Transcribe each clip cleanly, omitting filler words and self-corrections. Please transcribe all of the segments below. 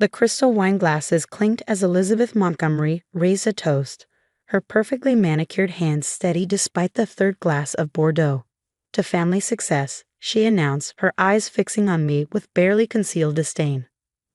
The crystal wine glasses clinked as Elizabeth Montgomery raised a toast, her perfectly manicured hands steady despite the third glass of Bordeaux. To family success, she announced, her eyes fixing on me with barely concealed disdain.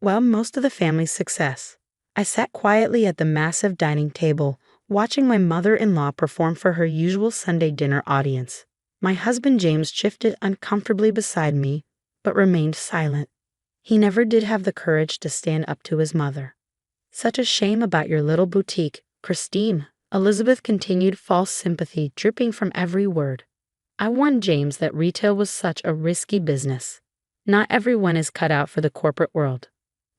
Well, most of the family's success. I sat quietly at the massive dining table, watching my mother-in-law perform for her usual Sunday dinner audience. My husband James shifted uncomfortably beside me, but remained silent. He never did have the courage to stand up to his mother. Such a shame about your little boutique, Christine. Elizabeth continued, false sympathy dripping from every word. I warned James that retail was such a risky business. Not everyone is cut out for the corporate world.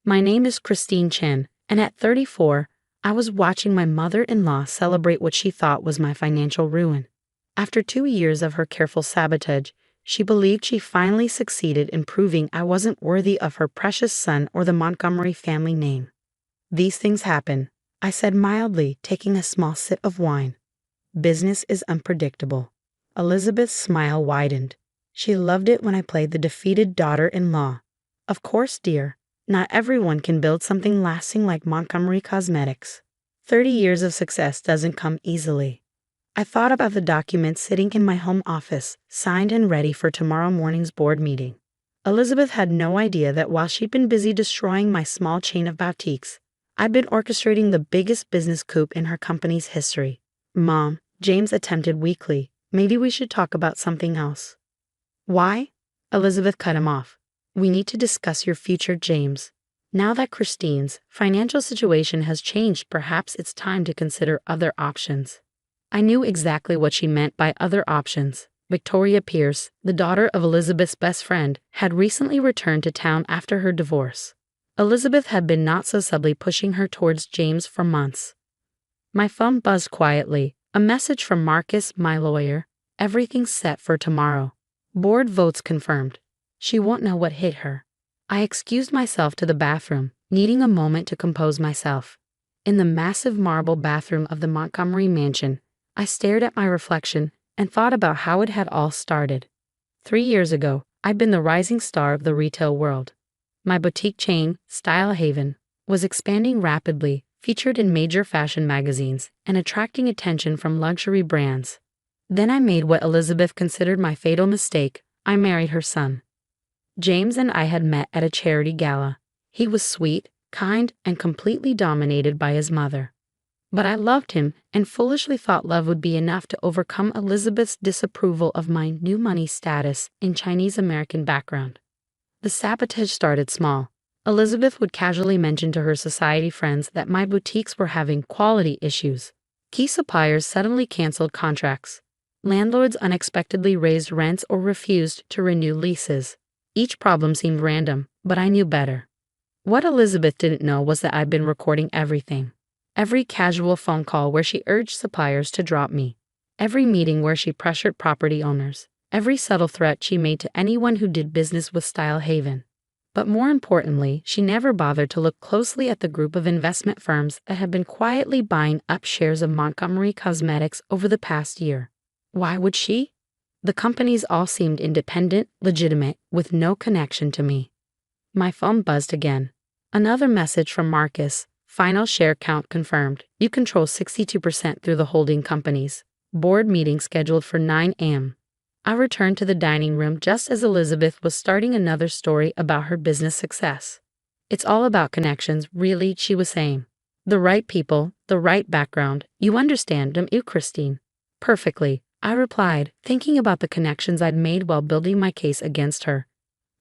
My name is Christine Chen, and at 34, I was watching my mother-in-law celebrate what she thought was my financial ruin. After 2 years of her careful sabotage, she believed she finally succeeded in proving I wasn't worthy of her precious son or the Montgomery family name. These things happen, I said mildly, taking a small sip of wine. Business is unpredictable. Elizabeth's smile widened. She loved it when I played the defeated daughter-in-law. Of course, dear, not everyone can build something lasting like Montgomery Cosmetics. 30 years of success doesn't come easily. I thought about the document sitting in my home office, signed and ready for tomorrow morning's board meeting. Elizabeth had no idea that while she'd been busy destroying my small chain of boutiques, I'd been orchestrating the biggest business coup in her company's history. Mom, James attempted weakly, maybe we should talk about something else. Why? Elizabeth cut him off. We need to discuss your future, James. Now that Christine's financial situation has changed, perhaps it's time to consider other options. I knew exactly what she meant by other options. Victoria Pierce, the daughter of Elizabeth's best friend, had recently returned to town after her divorce. Elizabeth had been not so subtly pushing her towards James for months. My phone buzzed quietly. A message from Marcus, my lawyer. Everything's set for tomorrow. Board votes confirmed. She won't know what hit her. I excused myself to the bathroom, needing a moment to compose myself. In the massive marble bathroom of the Montgomery mansion, I stared at my reflection and thought about how it had all started. 3 years ago, I'd been the rising star of the retail world. My boutique chain, Style Haven, was expanding rapidly, featured in major fashion magazines, and attracting attention from luxury brands. Then I made what Elizabeth considered my fatal mistake. I married her son. James and I had met at a charity gala. He was sweet, kind, and completely dominated by his mother. But I loved him and foolishly thought love would be enough to overcome Elizabeth's disapproval of my new money status and Chinese-American background. The sabotage started small. Elizabeth would casually mention to her society friends that my boutiques were having quality issues. Key suppliers suddenly canceled contracts. Landlords unexpectedly raised rents or refused to renew leases. Each problem seemed random, but I knew better. What Elizabeth didn't know was that I'd been recording everything. Every casual phone call where she urged suppliers to drop me. Every meeting where she pressured property owners. Every subtle threat she made to anyone who did business with Style Haven. But more importantly, she never bothered to look closely at the group of investment firms that had been quietly buying up shares of Montgomery Cosmetics over the past year. Why would she? The companies all seemed independent, legitimate, with no connection to me. My phone buzzed again. Another message from Marcus. Final share count confirmed. You control 62% through the holding companies. Board meeting scheduled for 9 a.m. I returned to the dining room just as Elizabeth was starting another story about her business success. It's all about connections, really, she was saying. The right people, the right background. You understand, don't you, Christine? Perfectly, I replied, thinking about the connections I'd made while building my case against her.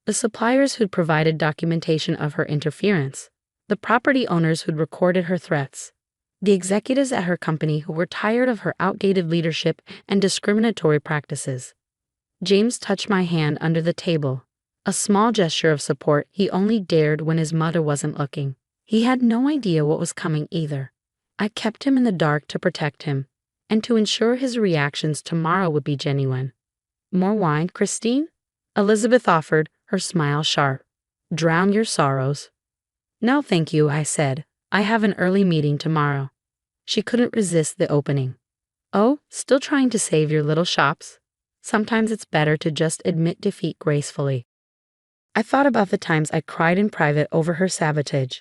The suppliers who'd provided documentation of her interference. The property owners who'd recorded her threats. The executives at her company who were tired of her outdated leadership and discriminatory practices. James touched my hand under the table, a small gesture of support he only dared when his mother wasn't looking. He had no idea what was coming either. I kept him in the dark to protect him, and to ensure his reactions tomorrow would be genuine. More wine, Christine? Elizabeth offered, her smile sharp. Drown your sorrows. No, thank you, I said. I have an early meeting tomorrow. She couldn't resist the opening. Oh, still trying to save your little shops? Sometimes it's better to just admit defeat gracefully. I thought about the times I cried in private over her sabotage,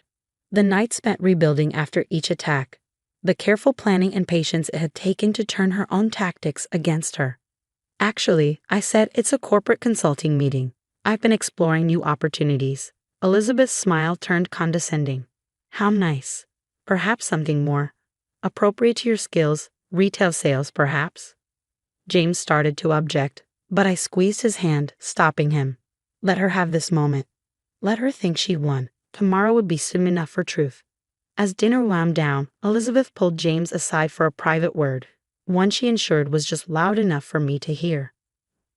The night spent rebuilding after each attack. The careful planning and patience it had taken to turn her own tactics against her. Actually, I said, it's a corporate consulting meeting. I've been exploring new opportunities. Elizabeth's smile turned condescending. How nice. Perhaps something more appropriate to your skills, retail sales perhaps? James started to object, but I squeezed his hand, stopping him. Let her have this moment. Let her think she won. Tomorrow would be soon enough for truth. As dinner wound down, Elizabeth pulled James aside for a private word, one she ensured was just loud enough for me to hear.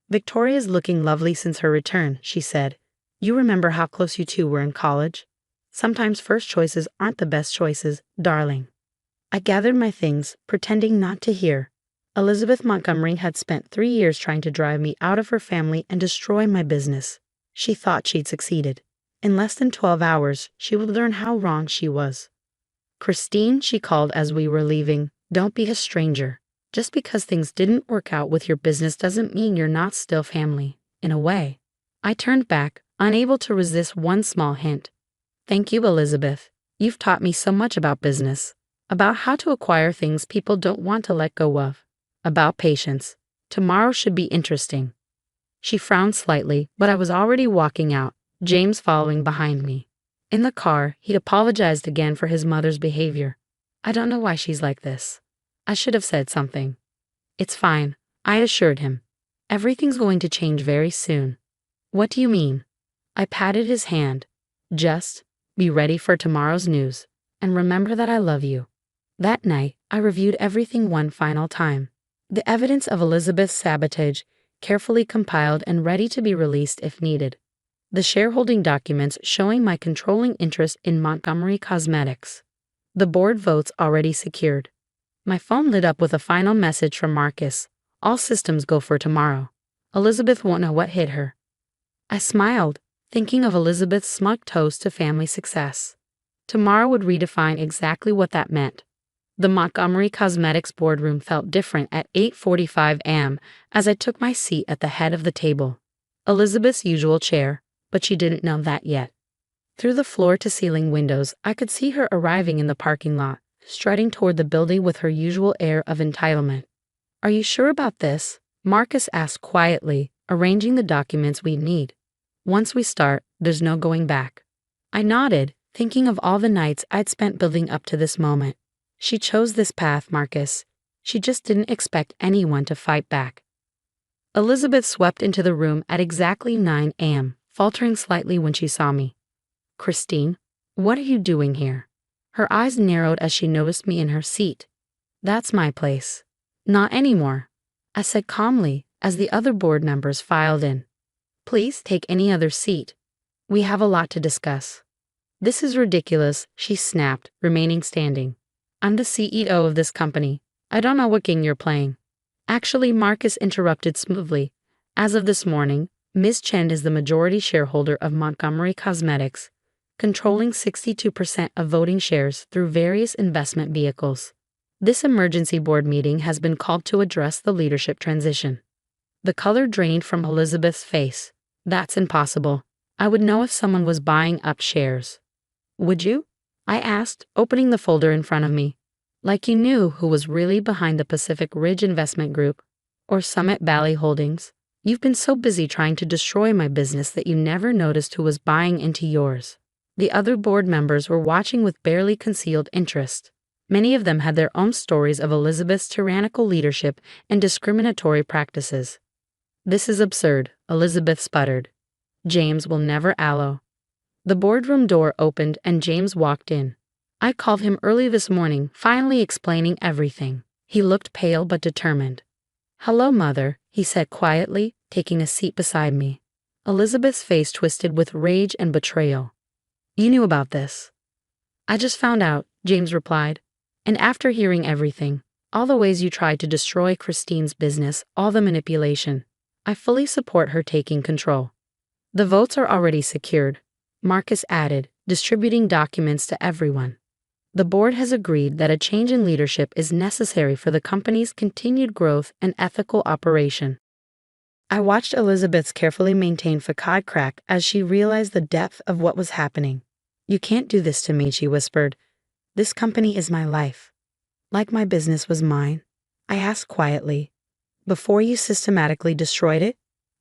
Victoria's looking lovely since her return, she said. You remember how close you two were in college? Sometimes first choices aren't the best choices, darling. I gathered my things, pretending not to hear. Elizabeth Montgomery had spent 3 years trying to drive me out of her family and destroy my business. She thought she'd succeeded. In less than 12 hours, she would learn how wrong she was. Christine, she called as we were leaving, don't be a stranger. Just because things didn't work out with your business doesn't mean you're not still family, in a way. I turned back, unable to resist one small hint. Thank you, Elizabeth. You've taught me so much about business, about how to acquire things people don't want to let go of, about patience. Tomorrow should be interesting. She frowned slightly, but I was already walking out, James following behind me. In the car, he'd apologized again for his mother's behavior. I don't know why she's like this. I should have said something. It's fine, I assured him. Everything's going to change very soon. What do you mean? I patted his hand. Just be ready for tomorrow's news, and remember that I love you. That night, I reviewed everything one final time. The evidence of Elizabeth's sabotage, carefully compiled and ready to be released if needed. The shareholding documents showing my controlling interest in Montgomery Cosmetics. The board votes already secured. My phone lit up with a final message from Marcus. All systems go for tomorrow. Elizabeth won't know what hit her. I smiled, thinking of Elizabeth's smug toast to family success. Tomorrow would redefine exactly what that meant. The Montgomery Cosmetics boardroom felt different at 8:45 a.m. as I took my seat at the head of the table. Elizabeth's usual chair, but she didn't know that yet. Through the floor-to-ceiling windows, I could see her arriving in the parking lot, strutting toward the building with her usual air of entitlement. Are you sure about this? Marcus asked quietly, arranging the documents we need. Once we start, there's no going back. I nodded, thinking of all the nights I'd spent building up to this moment. She chose this path, Marcus. She just didn't expect anyone to fight back. Elizabeth swept into the room at exactly 9 a.m., faltering slightly when she saw me. Christine, what are you doing here? Her eyes narrowed as she noticed me in her seat. That's my place. Not anymore, I said calmly as the other board members filed in. Please take any other seat. We have a lot to discuss. This is ridiculous, she snapped, remaining standing. I'm the CEO of this company. I don't know what game you're playing. Actually, Marcus interrupted smoothly. As of this morning, Ms. Chen is the majority shareholder of Montgomery Cosmetics, controlling 62% of voting shares through various investment vehicles. This emergency board meeting has been called to address the leadership transition. The color drained from Elizabeth's face. That's impossible. I would know if someone was buying up shares. Would you? I asked, opening the folder in front of me. Like you knew who was really behind the Pacific Ridge Investment Group, or Summit Valley Holdings. You've been so busy trying to destroy my business that you never noticed who was buying into yours. The other board members were watching with barely concealed interest. Many of them had their own stories of Elizabeth's tyrannical leadership and discriminatory practices. This is absurd, Elizabeth sputtered. James will never allow. The boardroom door opened and James walked in. I called him early this morning, finally explaining everything. He looked pale but determined. Hello, Mother, he said quietly, taking a seat beside me. Elizabeth's face twisted with rage and betrayal. You knew about this. I just found out, James replied. And after hearing everything, all the ways you tried to destroy Christine's business, all the manipulation, I fully support her taking control. The votes are already secured, Marcus added, distributing documents to everyone. The board has agreed that a change in leadership is necessary for the company's continued growth and ethical operation. I watched Elizabeth's carefully maintained facade crack as she realized the depth of what was happening. "You can't do this to me," she whispered. "This company is my life. Like my business was mine." I asked quietly, "Before you systematically destroyed it?"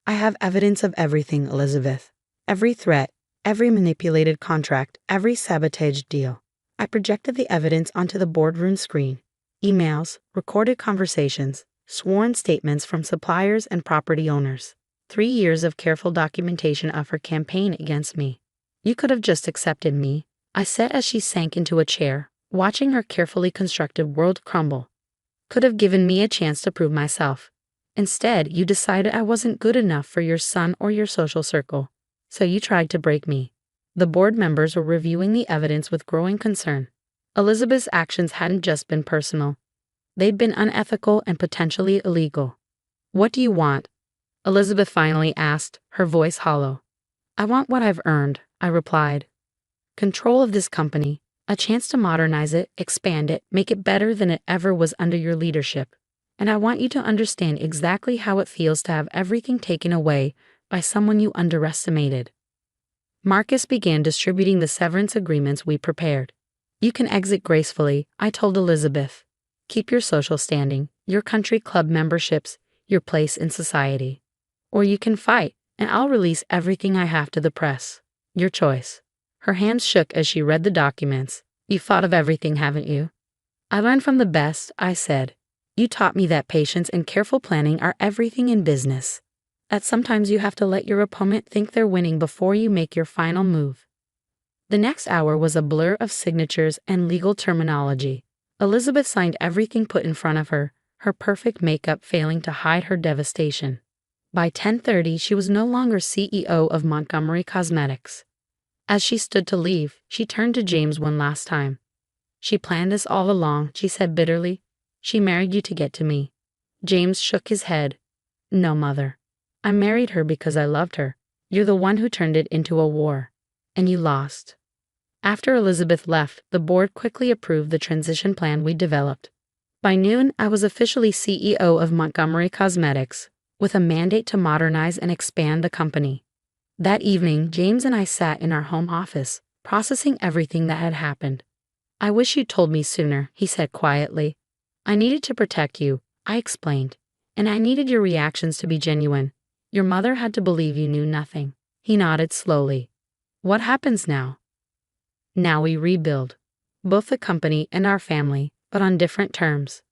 "I have evidence of everything, Elizabeth. Every threat, every manipulated contract, every sabotaged deal." I projected the evidence onto the boardroom screen. Emails, recorded conversations, sworn statements from suppliers and property owners. 3 years of careful documentation of her campaign against me. "You could have just accepted me," I said as she sank into a chair, watching her carefully constructed world crumble. "Could have given me a chance to prove myself. Instead, you decided I wasn't good enough for your son or your social circle. So you tried to break me." The board members were reviewing the evidence with growing concern. Elizabeth's actions hadn't just been personal. They'd been unethical and potentially illegal. "What do you want?" Elizabeth finally asked, her voice hollow. "I want what I've earned," I replied. "Control of this company, a chance to modernize it, expand it, make it better than it ever was under your leadership. And I want you to understand exactly how it feels to have everything taken away by someone you underestimated." Marcus began distributing the severance agreements we prepared. "You can exit gracefully," I told Elizabeth. "Keep your social standing, your country club memberships, your place in society. Or you can fight, and I'll release everything I have to the press. Your choice." Her hands shook as she read the documents. "You've thought of everything, haven't you?" "I learned from the best," I said. "You taught me that patience and careful planning are everything in business. That sometimes you have to let your opponent think they're winning before you make your final move." The next hour was a blur of signatures and legal terminology. Elizabeth signed everything put in front of her, her perfect makeup failing to hide her devastation. By 10:30, she was no longer CEO of Montgomery Cosmetics. As she stood to leave, she turned to James one last time. "She planned this all along," she said bitterly. "She married you to get to me." James shook his head. "No, Mother. I married her because I loved her. You're the one who turned it into a war. And you lost." After Elizabeth left, the board quickly approved the transition plan we developed. By noon, I was officially CEO of Montgomery Cosmetics, with a mandate to modernize and expand the company. That evening, James and I sat in our home office, processing everything that had happened. "I wish you'd told me sooner," he said quietly. "I needed to protect you," I explained, "and I needed your reactions to be genuine. Your mother had to believe you knew nothing." He nodded slowly. "What happens now?" "Now we rebuild. Both the company and our family, but on different terms."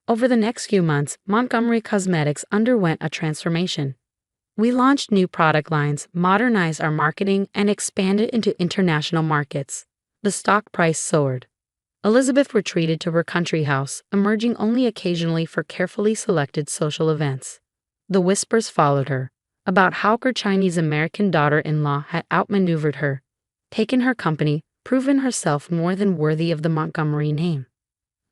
Over the next few months, Montgomery Cosmetics underwent a transformation. We launched new product lines, modernized our marketing, and expanded into international markets. The stock price soared. Elizabeth retreated to her country house, emerging only occasionally for carefully selected social events. The whispers followed her, about how her Chinese-American daughter-in-law had outmaneuvered her, taken her company, proven herself more than worthy of the Montgomery name.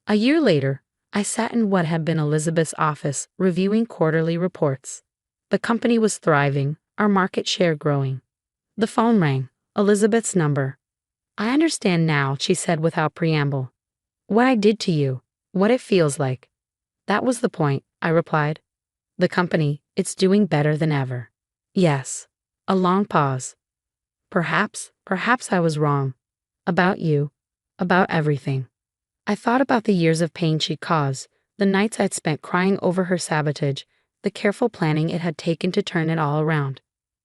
A year later, I sat in what had been Elizabeth's office, reviewing quarterly reports. The company was thriving, our market share growing. The phone rang, Elizabeth's number. "I understand now," she said without preamble. "What I did to you, what it feels like." "That was the point," I replied. "The company, it's doing better than ever." "Yes." A long pause. Perhaps I was wrong. About you. About everything." I thought about the years of pain she'd caused, the nights I'd spent crying over her sabotage, the careful planning it had taken to turn it all around.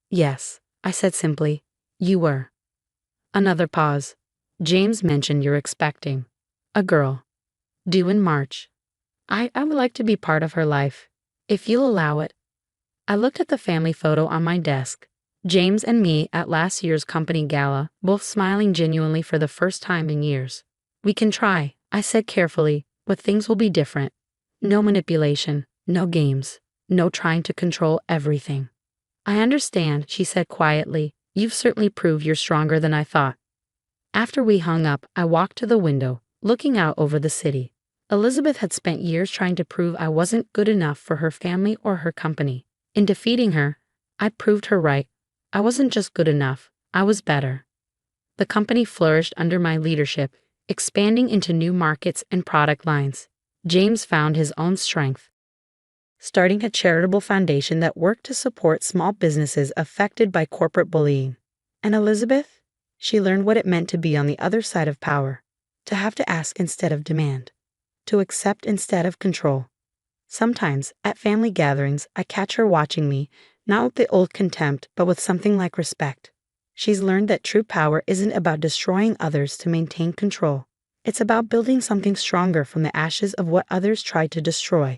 "Yes," I said simply. "You were." Another pause. "James mentioned you're expecting a girl. Due in March. I would like to be part of her life, if you'll allow it." I looked at the family photo on my desk. James and me at last year's company gala, both smiling genuinely for the first time in years. "We can try," I said carefully, "but things will be different. No manipulation, no games, no trying to control everything." "I understand," she said quietly. "You've certainly proved you're stronger than I thought." After we hung up, I walked to the window, looking out over the city. Elizabeth had spent years trying to prove I wasn't good enough for her family or her company. In defeating her, I proved her right. I wasn't just good enough, I was better. The company flourished under my leadership, expanding into new markets and product lines. James found his own strength, starting a charitable foundation that worked to support small businesses affected by corporate bullying. And Elizabeth? She learned what it meant to be on the other side of power, to have to ask instead of demand, to accept instead of control. Sometimes, at family gatherings, I catch her watching me, not with the old contempt, but with something like respect. She's learned that true power isn't about destroying others to maintain control. It's about building something stronger from the ashes of what others tried to destroy.